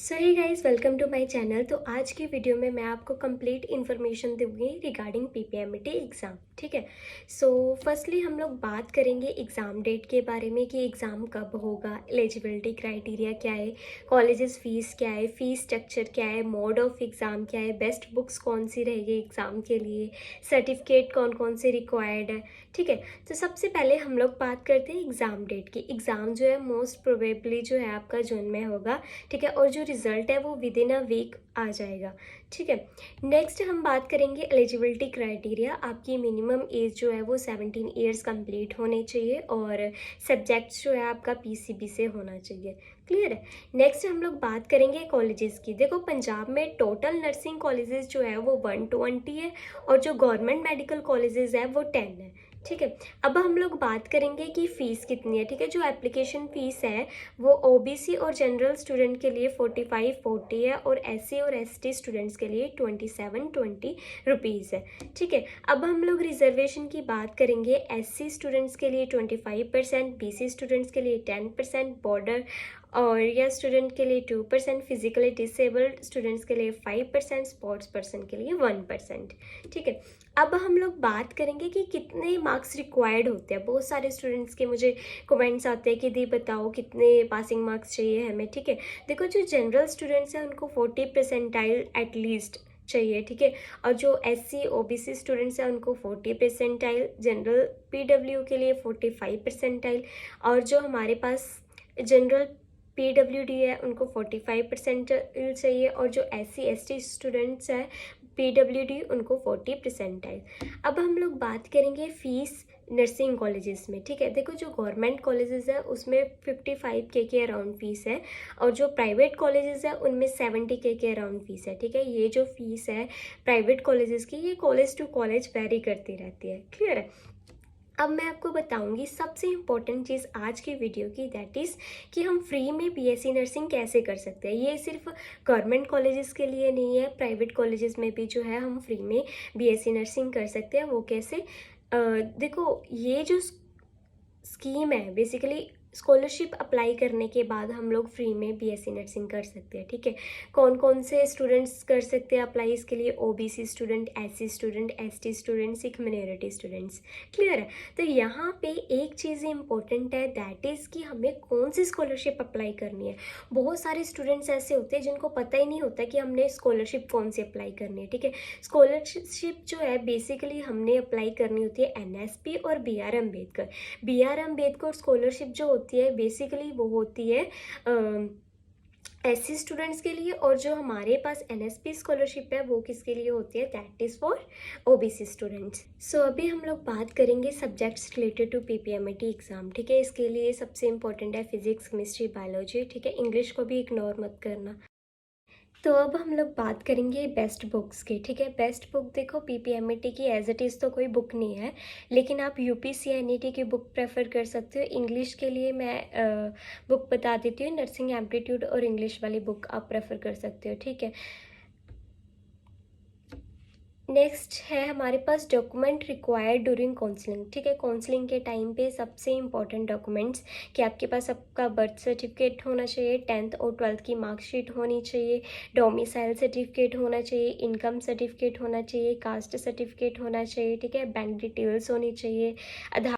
So hey guys, welcome to my channel. तो आज की वीडियो में मैं आपको कंप्लीट इन्फॉर्मेशन दूंगी रिगार्डिंग पीपीएमटी एग्ज़ाम। ठीक है। सो फर्स्टली हम लोग बात करेंगे एग्ज़ाम डेट के बारे में कि एग्ज़ाम कब होगा, एलिजिबिलिटी क्राइटेरिया क्या है, कॉलेजेस फीस क्या है, फीस स्ट्रक्चर क्या है, मोड ऑफ एग्ज़ाम क्या है, बेस्ट बुक्स कौन सी रहेगी एग्ज़ाम के लिए, सर्टिफिकेट कौन कौन से रिक्वायर्ड है। ठीक है। तो सबसे पहले हम लोग बात करते हैं एग्ज़ाम डेट की। एग्ज़ाम जो है मोस्ट प्रोबेबली जो है आपका जून में होगा। ठीक है। और जो रिज़ल्ट है वो विद इन अ वीक आ जाएगा। ठीक है। नेक्स्ट हम बात करेंगे एलिजिबिलिटी क्राइटेरिया। आपकी मिनिमम एज जो है वो 17 ईयर्स कंप्लीट होने चाहिए और सब्जेक्ट्स जो है आपका पीसीबी से होना चाहिए। क्लियर है। नेक्स्ट हम लोग बात करेंगे कॉलेजेस की। देखो, पंजाब में टोटल नर्सिंग कॉलेजेस जो है वो 120 है और जो गवर्नमेंट मेडिकल कॉलेजेस है वो 10 है। ठीक है। अब हम लोग बात करेंगे कि फ़ीस कितनी है। ठीक है। जो एप्लीकेशन फ़ीस है वो ओबीसी और जनरल स्टूडेंट के लिए 45-40 है और एससी और एसटी स्टूडेंट्स के लिए 27-20 रुपीज़ है। ठीक है। अब हम लोग रिजर्वेशन की बात करेंगे। एससी स्टूडेंट्स के लिए 25%, बीसी स्टूडेंट्स के लिए 10%, बॉर्डर और या स्टूडेंट के लिए 2%, फिजिकली डिसेबल्ड स्टूडेंट्स के लिए 5%, स्पोर्ट्स पर्सन के लिए 1%। ठीक है। अब हम लोग बात करेंगे कि कितने मार्क्स रिक्वायर्ड होते हैं। बहुत सारे स्टूडेंट्स के मुझे कमेंट्स आते हैं कि दी बताओ कितने पासिंग मार्क्स चाहिए हमें। ठीक है। देखो, जो जनरल स्टूडेंट्स हैं उनको 40 परसेंटाइल एटलीस्ट चाहिए। ठीक है। और जो एससी ओबीसी स्टूडेंट्स हैं उनको 40 परसेंटाइल, जनरल पीडब्ल्यू के लिए 45 परसेंटाइल और जो हमारे पास जनरल पीडब्ल्यूडी है उनको 45 परसेंटाइल चाहिए और जो एससी एसटी स्टूडेंट्स हैं पीडब्ल्यूडी उनको 40 परसेंटाइल। अब हम लोग बात करेंगे फ़ीस नर्सिंग कॉलेजेस में। ठीक है। देखो, जो गवर्नमेंट कॉलेजेस है उसमें 55K के अराउंड फ़ीस है और जो प्राइवेट कॉलेजेस है उनमें 70K के अराउंड फ़ीस है। ठीक है। ये जो फ़ीस है प्राइवेट कॉलेजेस की, ये कॉलेज टू कॉलेज वेरी करती रहती है। क्लियर है। अब मैं आपको बताऊंगी सबसे इम्पोर्टेंट चीज़ आज की वीडियो की, दैट इज़ कि हम फ्री में बीएससी नर्सिंग कैसे कर सकते हैं। ये सिर्फ गवर्नमेंट कॉलेजेस के लिए नहीं है, प्राइवेट कॉलेजेस में भी जो है हम फ्री में बीएससी नर्सिंग कर सकते हैं। वो कैसे? देखो, ये जो स्कीम है बेसिकली स्कॉलरशिप अप्लाई करने के बाद हम लोग फ्री में बीएससी नर्सिंग कर सकते हैं। ठीक है। कौन कौन से स्टूडेंट्स कर सकते हैं अप्लाई इसके लिए? OBC student, SC student, ST student, Sikh minority students. Clear है। तो यहाँ पे एक चीज़ इंपॉर्टेंट है, दैट इज़ कि हमें कौन सी स्कॉलरशिप अप्लाई करनी है। बहुत सारे स्टूडेंट्स ऐसे होते हैं जिनको पता ही नहीं होता कि हमने स्कॉलरशिप कौन सी अप्लाई करनी है। ठीक है। स्कॉलरशिप जो है बेसिकली हमने अप्लाई करनी होती है एनएसपी और BR Ambedkar. BR Ambedkar scholarship जो होती है बेसिकली वो होती है एससी स्टूडेंट्स के लिए और जो हमारे पास एनएसपी स्कॉलरशिप है वो किसके लिए होती है? That is for OBC students. So अभी हम लोग बात करेंगे subjects related to PPMT exam. ठीक है। इसके लिए सबसे इंपॉर्टेंट है फिजिक्स, केमिस्ट्री, बायोलॉजी। ठीक है। इंग्लिश को भी इग्नोर मत करना। तो अब हम लोग बात करेंगे बेस्ट बुक्स की। ठीक है। बेस्ट बुक देखो, पीपीएमटी की एज इट इज़ तो कोई बुक नहीं है, लेकिन आप यूपीसीएनईटी की बुक प्रेफर कर सकते हो। इंग्लिश के लिए मैं बुक बता देती हूँ, नर्सिंग एप्टीट्यूड और इंग्लिश वाली बुक आप प्रेफर कर सकते हो। ठीक है। नेक्स्ट है हमारे पास डॉक्यूमेंट रिक्वायर्ड ड्यूरिंग काउंसलिंग। ठीक है। काउंसलिंग के टाइम पे सबसे इंपॉर्टेंट डॉक्यूमेंट्स कि आपके पास आपका बर्थ सर्टिफिकेट होना चाहिए, 10th और 12th की मार्कशीट होनी चाहिए, डोमिसाइल सर्टिफिकेट होना चाहिए, इनकम सर्टिफिकेट होना चाहिए, कास्ट सर्टिफिकेट होना चाहिए। ठीक है। बैंक डिटेल्स होनी चाहिए, आधार